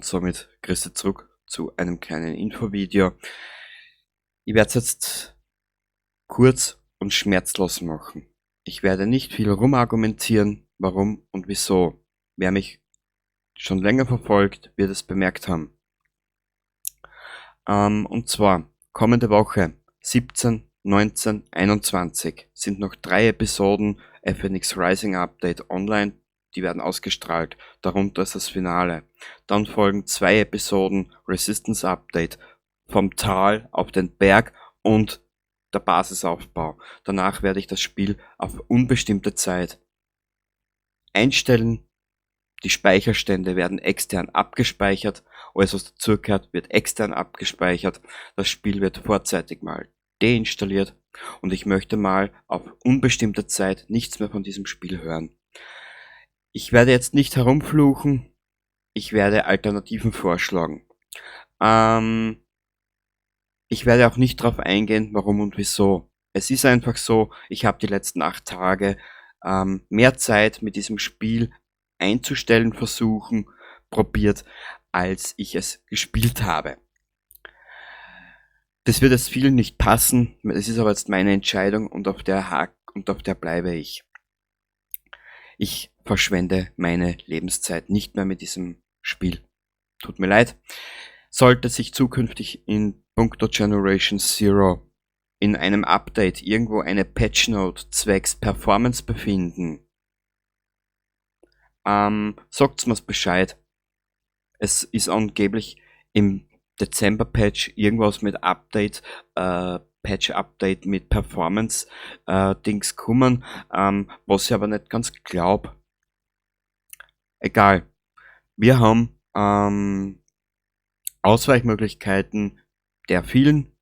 und somit grüße zurück zu einem kleinen Infovideo. Ich werde es jetzt kurz und schmerzlos machen. Ich werde nicht viel rumargumentieren, warum und wieso. Wer mich schon länger verfolgt, wird es bemerkt haben. Und zwar kommende Woche 17, 19, 21 sind noch 3 Episoden FNX Rising Update online. Die werden ausgestrahlt, darunter ist das Finale. Dann folgen 2 Episoden Resistance Update vom Tal auf den Berg und der Basisaufbau. Danach werde ich das Spiel auf unbestimmte Zeit einstellen. Die Speicherstände werden extern abgespeichert, alles was dazugehört wird extern abgespeichert. Das Spiel wird vorzeitig mal deinstalliert und ich möchte mal auf unbestimmte Zeit nichts mehr von diesem Spiel hören. Ich werde jetzt nicht herumfluchen, ich werde Alternativen vorschlagen. Ich werde auch nicht darauf eingehen, warum und wieso. Es ist einfach so, ich habe die letzten 8 Tage mehr Zeit mit diesem Spiel einzustellen versuchen, probiert, als ich es gespielt habe. Das wird jetzt vielen nicht passen, es ist aber jetzt meine Entscheidung und auf der bleibe ich. Ich verschwende meine Lebenszeit nicht mehr mit diesem Spiel. Tut mir leid. Sollte sich zukünftig in puncto Generation Zero in einem Update irgendwo eine Patch Note zwecks Performance befinden, sagt's mir's Bescheid. Es ist angeblich im Dezember Patch irgendwas mit Update, Patch Update mit Performance Dings kommen, was ich aber nicht ganz glaub. Egal. Wir haben Ausweichmöglichkeiten der vielen.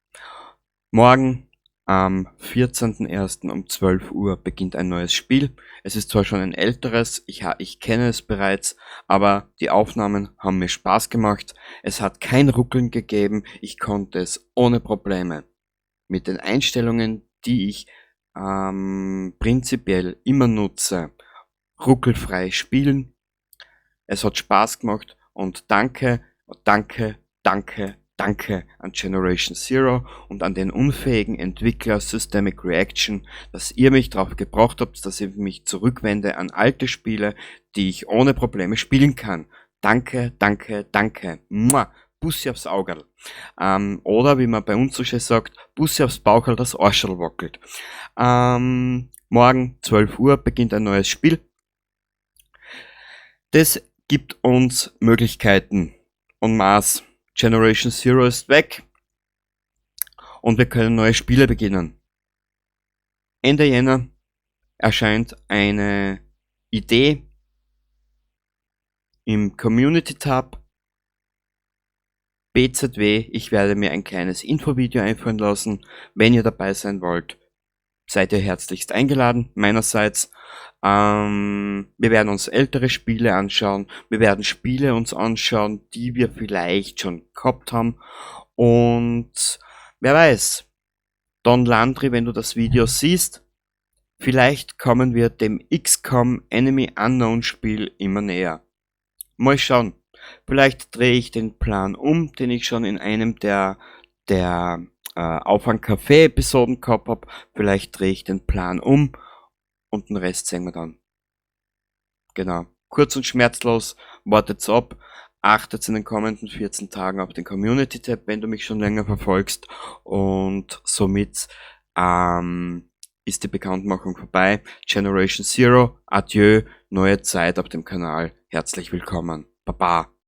Morgen am 14.01. um 12 Uhr beginnt ein neues Spiel. Es ist zwar schon ein älteres, ich kenne es bereits, aber die Aufnahmen haben mir Spaß gemacht. Es hat kein Ruckeln gegeben, ich konnte es ohne Probleme mit den Einstellungen, die ich prinzipiell immer nutze, ruckelfrei spielen. Es hat Spaß gemacht und danke an Generation Zero und an den unfähigen Entwickler Systemic Reaction, dass ihr mich darauf gebracht habt, dass ich mich zurückwende an alte Spiele, die ich ohne Probleme spielen kann. Danke. Mua. Bussi aufs Augerl. Oder wie man bei uns so schön sagt, Bussi aufs Baucherl, das Arschel wackelt. Morgen 12 Uhr beginnt ein neues Spiel. Das gibt uns Möglichkeiten en masse. Generation Zero ist weg und wir können neue Spiele beginnen. Ende Jänner erscheint eine Idee im Community Tab BZW. Ich werde mir ein kleines Infovideo einfallen lassen. Wenn ihr dabei sein wollt, seid ihr herzlichst eingeladen meinerseits. Wir werden uns ältere Spiele anschauen. Wir werden Spiele uns anschauen, die wir vielleicht schon gehabt haben. Und wer weiß, Don Landry, wenn du das Video siehst, vielleicht kommen wir dem XCOM Enemy Unknown Spiel immer näher. Mal schauen. Vielleicht drehe ich den Plan um, den ich schon in einem der Aufwand Café Episoden gehabt habe. Vielleicht drehe ich den Plan um und den Rest sehen wir dann. Genau. Kurz und schmerzlos, wartet's ab. Achtet in den kommenden 14 Tagen auf den Community-Tab, wenn du mich schon länger verfolgst. Und somit ist die Bekanntmachung vorbei. Generation Zero, adieu, neue Zeit auf dem Kanal. Herzlich willkommen. Baba.